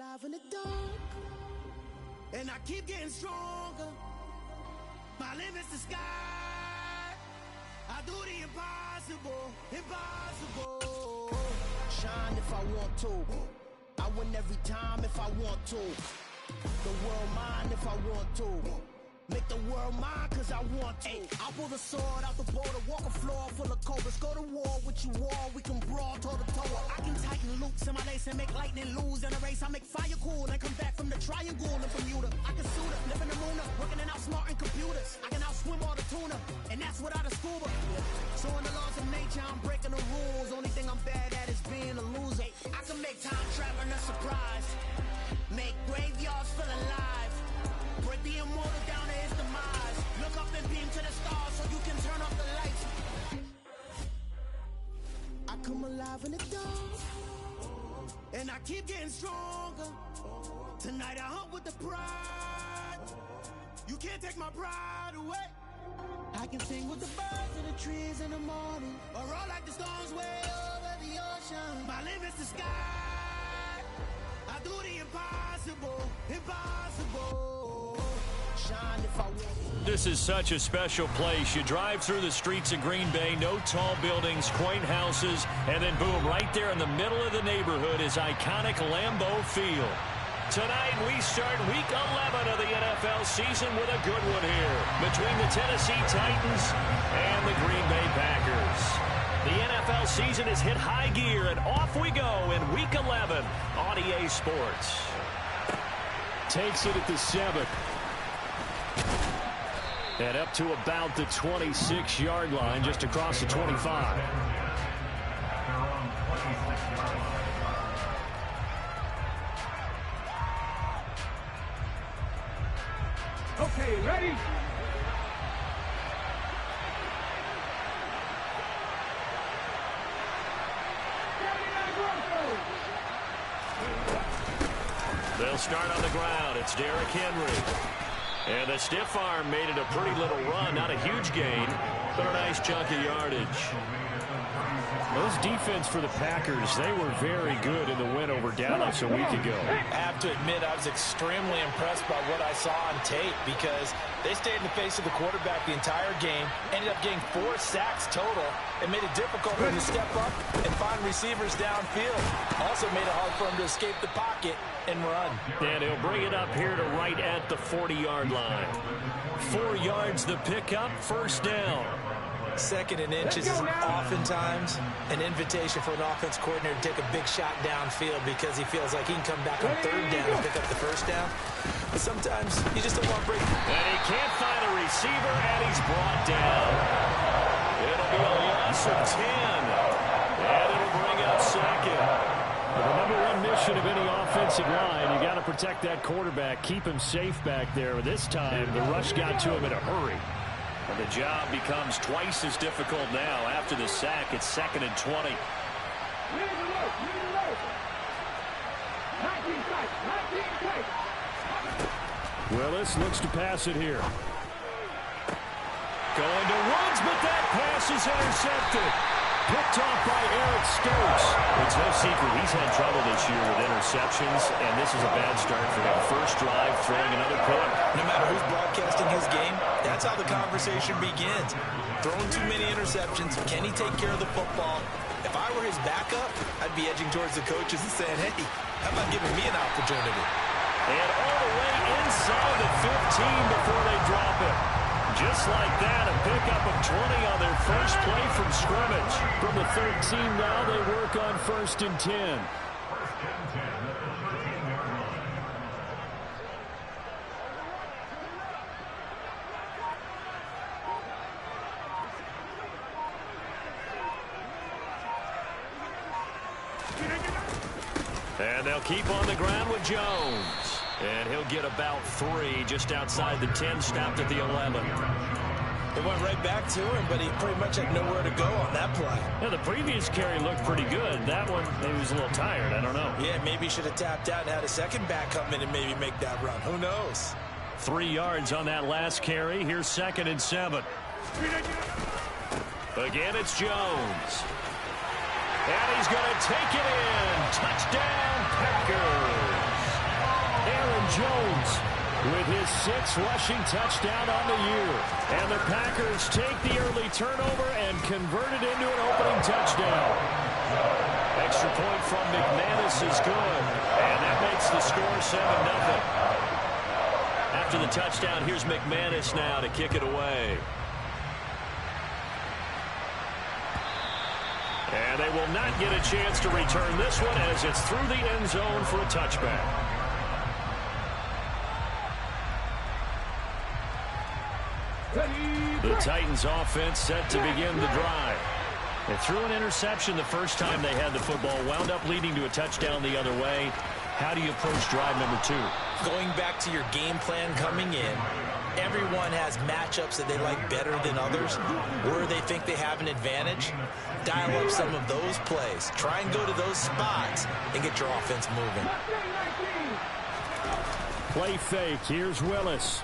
alive in the dark, and I keep getting stronger. My limit's the sky. I do the impossible, impossible. Shine if I want to. I win every time if I want to. The world mine if I want to. Make the world mine cause I want to. I'll pull the sword out the border, walk a floor full of cobras. Go to war with you all, we can brawl toe to toe. I can tighten loops in my lace and make lightning lose in a race. I make fire cool and come back from the triangle in Bermuda. I can suit up, live in the moon up, working and outsmarting computers. I can outswim all the tuna, and that's without a scuba. So in the laws of nature, I'm breaking the rules. Only thing I'm bad at is being a loser. I can make time traveling a surprise, make graveyards feel alive, break the immortal down to his demise. Look up and beam to the stars so you can turn off the lights. I come alive in the dark, and I keep getting stronger. Tonight I hunt with the pride. You can't take my pride away. I can sing with the birds and the trees in the morning, or roll like the storms way over the ocean. My limit's the sky. I do the impossible, impossible. Shine if I want. This is such a special place. You drive through the streets of Green Bay, no tall buildings, quaint houses, and then boom, right there in the middle of the neighborhood is iconic Lambeau Field. Tonight we start week 11 of the NFL season with a good one here between the Tennessee Titans and the Green Bay Packers. The NFL season has hit high gear, and off we go in week 11 on EA Sports. Takes it at the 7th. And up to about the 26-yard line, just across the 25. Okay, ready? They'll start on the ground. It's Derrick Henry. And the stiff arm made it a pretty little run. Not a huge gain, but a nice chunk of yardage. Those defense for the Packers, they were very good in the win over Dallas a week ago. I have to admit, I was extremely impressed by what I saw on tape because they stayed in the face of the quarterback the entire game, ended up getting 4 sacks total, and made it difficult for him to step up and find receivers downfield. Also made it hard for him to escape the pocket and run. And he'll bring it up here to right at the 40-yard line. 4 yards the pickup, first down. Second and inches is oftentimes an invitation for an offense coordinator to take a big shot downfield because he feels like he can come back on 3rd down and pick up the first down. But sometimes you just don't want to break. And he can't find a receiver, and he's brought down. It'll be a loss of 10. And it'll bring up second. Well, the number one mission of any offensive line, you got to protect that quarterback, keep him safe back there. This time, the rush got to him in a hurry. And the job becomes twice as difficult now. After the sack, it's 2nd and 20. Willis looks to pass it here. Going to Woods, but that pass is intercepted. Picked off by Eric Stokes. It's no secret he's had trouble this year with interceptions, and this is a bad start for him. First drive, throwing another pick. No matter who's broadcasting his game, that's how the conversation begins. Throwing too many interceptions, can he take care of the football? If I were his backup, I'd be edging towards the coaches and saying, hey, how about giving me an opportunity? And all the way inside the 15 before they drop it. Just like that, a pickup of 20 on their first play from scrimmage. From the 13 now, they work on 1st and 10. And they'll keep on the ground with Jones. And he'll get about 3 just outside the 10, stopped at the 11. It went right back to him, but he pretty much had nowhere to go on that play. Yeah, the previous carry looked pretty good. That one, he was a little tired. I don't know. Yeah, maybe he should have tapped out and had a second back come in and maybe make that run. Who knows? 3 yards on that last carry. Here's 2nd and 7. Again, it's Jones. And he's going to take it in. Touchdown, Packers. Aaron Jones with his 6th rushing touchdown on the year. And the Packers take the early turnover and convert it into an opening touchdown. Extra point from McManus is good. And that makes the score 7-0. After the touchdown, here's McManus now to kick it away. And they will not get a chance to return this one as it's through the end zone for a touchback. The Titans offense set to begin the drive. They threw an interception the first time they had the football, wound up leading to a touchdown the other way. How do you approach drive number 2? Going back to your game plan coming in, everyone has matchups that they like better than others, where they think they have an advantage. Dial up some of those plays. Try and go to those spots and get your offense moving. Play fake. Here's Willis.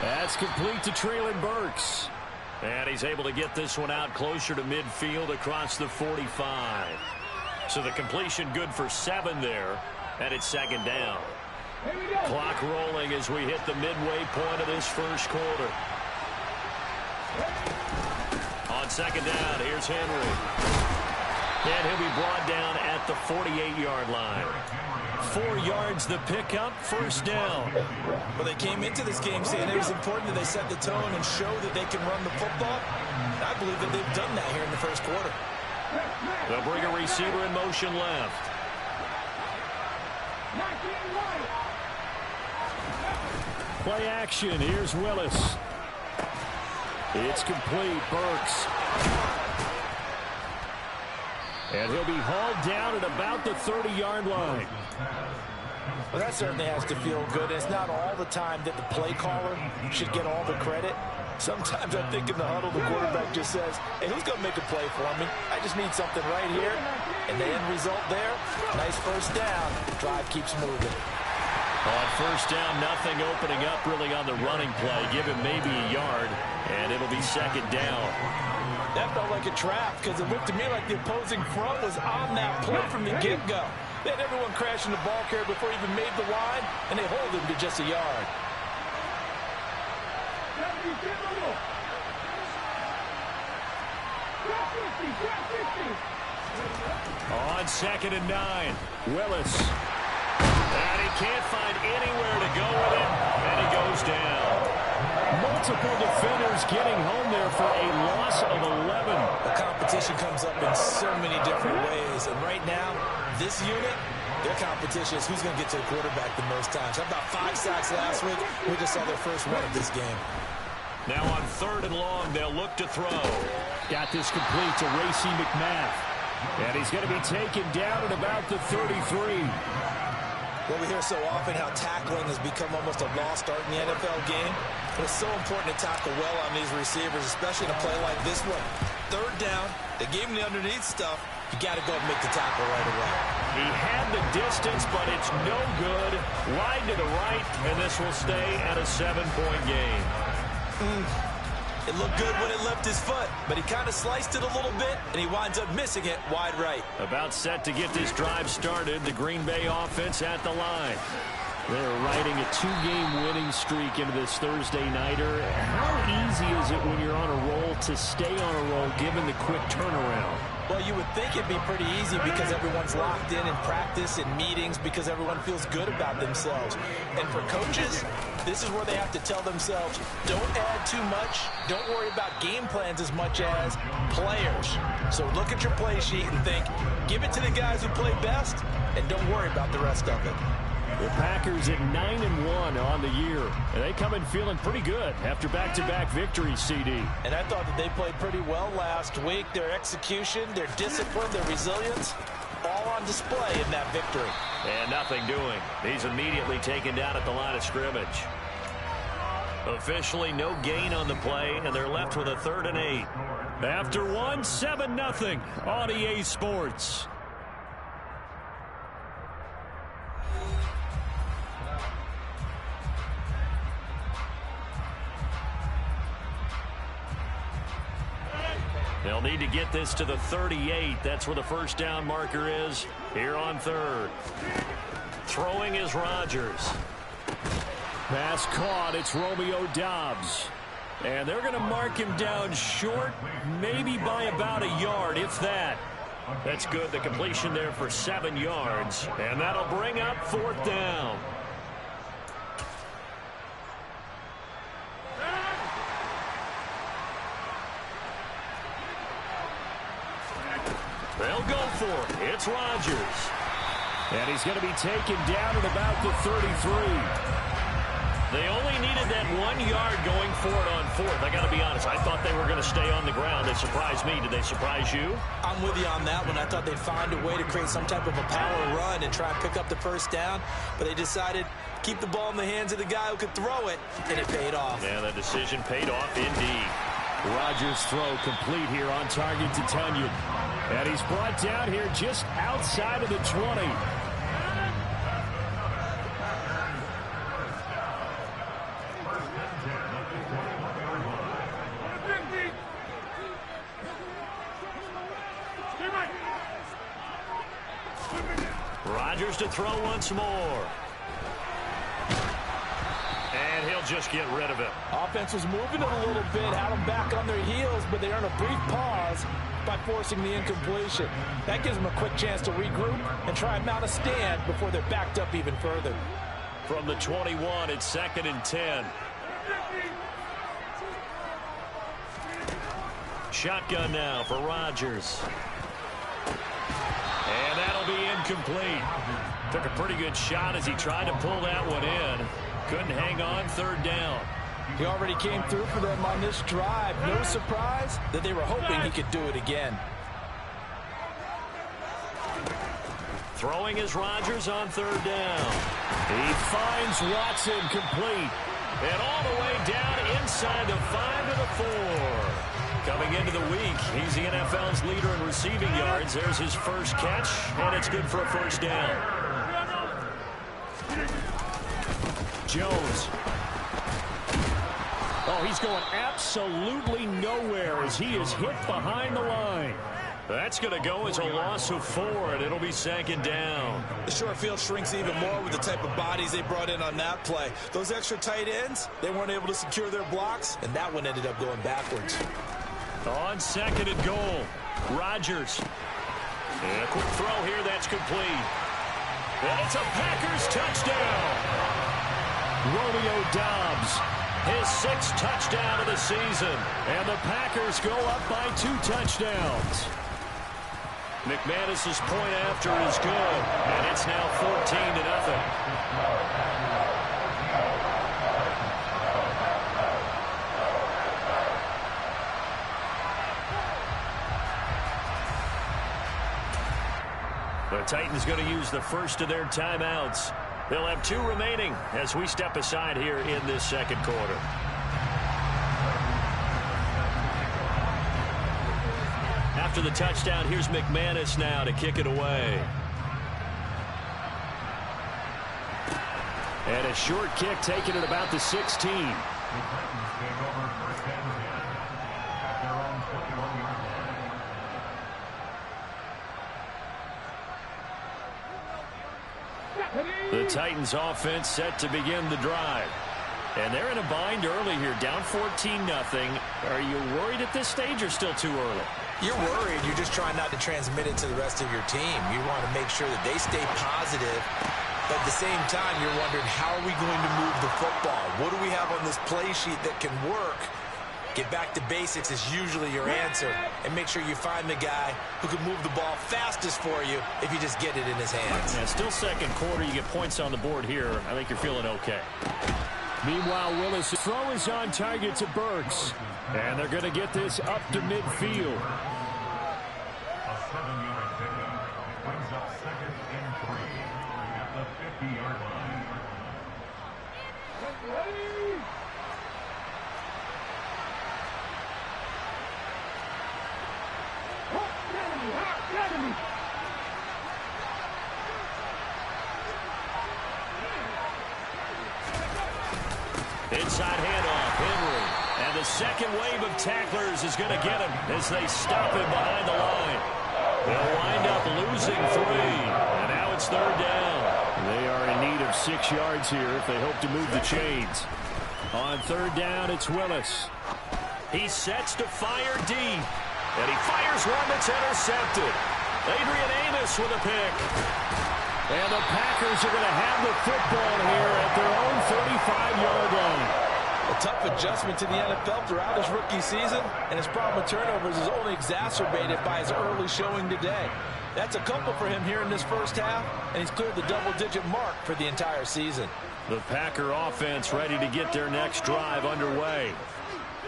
That's complete to Treylon Burks. And he's able to get this one out closer to midfield across the 45. So the completion good for 7 there, and it's 2nd down. Clock rolling as we hit the midway point of this first quarter. On 2nd down, here's Henry. And he'll be brought down at the 48-yard line. 4 yards the pickup, 1st down. Well, they came into this game saying it was important that they set the tone and show that they can run the football. I believe that they've done that here in the first quarter. They'll bring a receiver in motion left. Play action. Here's Willis. It's complete. Burks. And he'll be hauled down at about the 30-yard line. Well, that certainly has to feel good. It's not all the time that the play caller should get all the credit. Sometimes I think in the huddle, the quarterback just says, hey, who's going to make a play for me? I just need something right here. And the end result there, nice 1st down. Drive keeps moving. On 1st down, nothing opening up really on the running play. Give him maybe a yard, and it'll be 2nd down. That felt like a trap because it looked to me like the opposing front was on that play from the get-go. They had everyone crashing the ball carrier before he even made the line, and they hold him to just a yard. On 2nd and 9, Willis. And he can't find anywhere to go with it, and he goes down. Multiple defenders getting home there for a loss of 11. The competition comes up in so many different ways, and right now, this unit, their competition is who's going to get to the quarterback the most times. How about 5 sacks last week? We just saw their first one of this game. Now on 3rd and long, they'll look to throw. Got this complete to Racey McMath. And he's going to be taken down at about the 33. Well, we hear so often how tackling has become almost a lost art in the NFL game. But it's so important to tackle well on these receivers, especially in a play like this one. 3rd down, they gave him the underneath stuff. You got to go and make the tackle right away. He had the distance, but it's no good. Wide to the right, and this will stay at a 7-point game. It looked good when it left his foot, but he kind of sliced it a little bit, and he winds up missing it wide right. About set to get this drive started, the Green Bay offense at the line. They're riding a 2-game winning streak into this Thursday nighter. How easy is it when you're on a roll to stay on a roll given the quick turnaround? Well, you would think it'd be pretty easy because everyone's locked in practice and meetings because everyone feels good about themselves. And for coaches, this is where they have to tell themselves, don't add too much. Don't worry about game plans as much as players. So look at your play sheet and think, give it to the guys who play best, and don't worry about the rest of it. The Packers at 9-1 on the year. And they come in feeling pretty good after back-to-back victories, CD. And I thought that they played pretty well last week. Their execution, their discipline, their resilience, all on display in that victory. And nothing doing. He's immediately taken down at the line of scrimmage. Officially no gain on the play, and they're left with a 3rd and 8. After one, 7-0 on EA Sports. They'll need to get this to the 38. That's where the first down marker is here on third. Throwing is Rodgers. Pass caught. It's Romeo Doubs. And they're going to mark him down short, maybe by about a yard, if that. That's good. The completion there for 7 yards. And that'll bring up fourth down. They'll go for it. It's Rodgers. And he's going to be taken down at about the 33. They only needed that 1 yard going for it on fourth. I got to be honest. I thought they were going to stay on the ground. They surprised me. Did they surprise you? I'm with you on that one. I thought they'd find a way to create some type of a power run and try and pick up the first down. But they decided to keep the ball in the hands of the guy who could throw it, and it paid off. Yeah, that decision paid off indeed. Rodgers' throw complete here on target to Tunyon. And he's brought down here just outside of the 20. Rodgers to throw once more. And he'll just get rid of it. Offense was moving it a little bit, had them back on their heels, but they earned a brief pause by forcing the incompletion. That gives them a quick chance to regroup and try and mount a stand before they're backed up even further. From the 21, it's 2nd and 10. Shotgun now for Rodgers. And that'll be incomplete. Took a pretty good shot as he tried to pull that one in. Couldn't hang on, third down. He already came through for them on this drive. No surprise that they were hoping he could do it again. Throwing is Rodgers on third down. He finds Watson complete. And all the way down inside the 5 to the 4. Coming into the week, he's the NFL's leader in receiving yards. There's his first catch, and it's good for a first down. Jones. Oh, he's going absolutely nowhere as he is hit behind the line. That's going to go as a loss of 4, and it'll be 2nd down. The short field shrinks even more with the type of bodies they brought in on that play. Those extra tight ends, they weren't able to secure their blocks, and that one ended up going backwards. On 2nd and goal, Rodgers. And a quick throw here, that's complete. And it's a Packers touchdown. Romeo Doubs, his 6th touchdown of the season. And the Packers go up by 2 touchdowns. McManus's point after is good, and it's now 14-0. The Titans going to use the first of their timeouts. They'll have 2 remaining as we step aside here in this second quarter. After the touchdown, here's McManus now to kick it away. And a short kick taken at about the 16. The Titans offense set to begin the drive. And they're in a bind early here, down 14-0. Are you worried at this stage or still too early? You're worried. You're just trying not to transmit it to the rest of your team. You want to make sure that they stay positive. But at the same time, you're wondering, how are we going to move the football? What do we have on this play sheet that can work? Get back to basics is usually your answer. And make sure you find the guy who can move the ball fastest for you if you just get it in his hands. Yeah, still second quarter. You get points on the board here. I think you're feeling okay. Meanwhile, Willis' throw is on target to Burks. And they're going to get this up to midfield. A 7-yard pickup brings up 2nd and 3 at the 50-yard line. Inside handoff, Henry. And the second wave of tacklers is going to get him as they stop him behind the line. They'll wind up losing 3, and now it's third down. They are in need of 6 yards here if they hope to move the chains. On third down, it's Willis. He sets to fire deep, and he fires one that's intercepted. Adrian Amos with a pick. And the Packers are going to have the football here at their own 35-yard line. A tough adjustment to the NFL throughout his rookie season, and his problem with turnovers is only exacerbated by his early showing today. That's a couple for him here in this first half, and he's cleared the double-digit mark for the entire season. The Packer offense ready to get their next drive underway.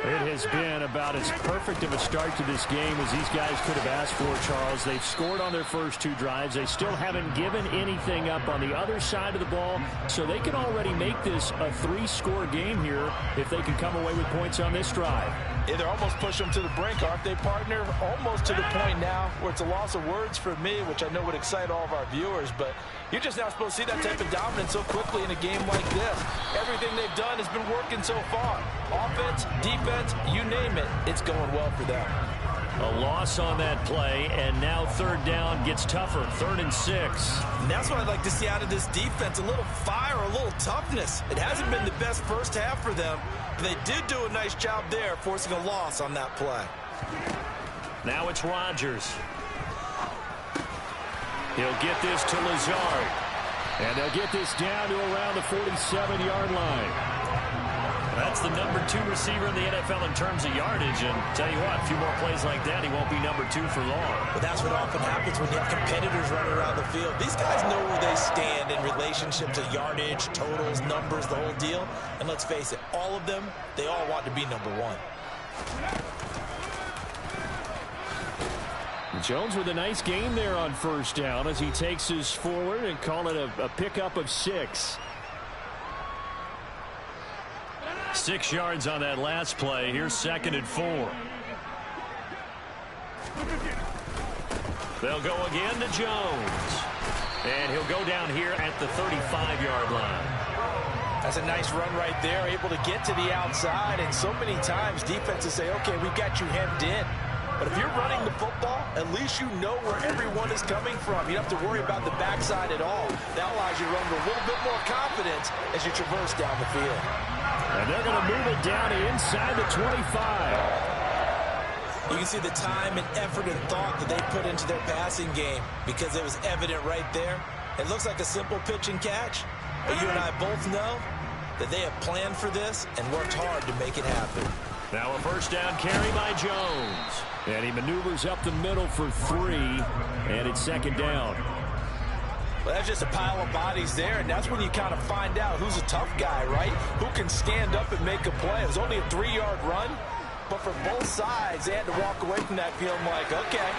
It has been about as perfect of a start to this game as these guys could have asked for, Charles. They've scored on their first 2 drives. They still haven't given anything up on the other side of the ball, so they can already make this a 3-score game here if they can come away with points on this drive. Yeah, they're almost pushing them to the brink, aren't they, partner? Almost to the point now where it's a loss of words for me, which I know would excite all of our viewers, but you're just not supposed to see that type of dominance so quickly in a game like this. Everything they've done has been working so far. Offense, defense, you name it, it's going well for them. A loss on that play, and now third down gets tougher, 3rd and 6. And that's what I'd like to see out of this defense, a little fire, a little toughness. It hasn't been the best first half for them, but they did do a nice job there, forcing a loss on that play. Now it's Rodgers. He'll get this to Lazard. And they'll get this down to around the 47-yard line. That's the number 2 receiver in the NFL in terms of yardage. And tell you what, a few more plays like that, he won't be number 2 for long. But that's what often happens when you have competitors running around the field. These guys know where they stand in relationship to yardage, totals, numbers, the whole deal. And let's face it, all of them, they all want to be number 1. Jones with a nice gain there on first down as he takes us forward and call it a pickup of 6. 6 yards on that last play. Here's 2nd and 4. They'll go again to Jones. And he'll go down here at the 35-yard line. That's a nice run right there, able to get to the outside. And so many times defenses say, okay, we've got you hemmed in. But if you're running the football, at least you know where everyone is coming from. You don't have to worry about the backside at all. That allows you to run with a little bit more confidence as you traverse down the field. And they're going to move it down to inside the 25. You can see the time and effort and thought that they put into their passing game because it was evident right there. It looks like a simple pitch and catch, but you and I both know that they have planned for this and worked hard to make it happen. Now a first down carry by Jones. And he maneuvers up the middle for 3, and it's 2nd down. Well, that's just a pile of bodies there, and that's when you kind of find out who's a tough guy, right? Who can stand up and make a play. It was only a 3-yard run, but for both sides, they had to walk away from that feeling like, okay,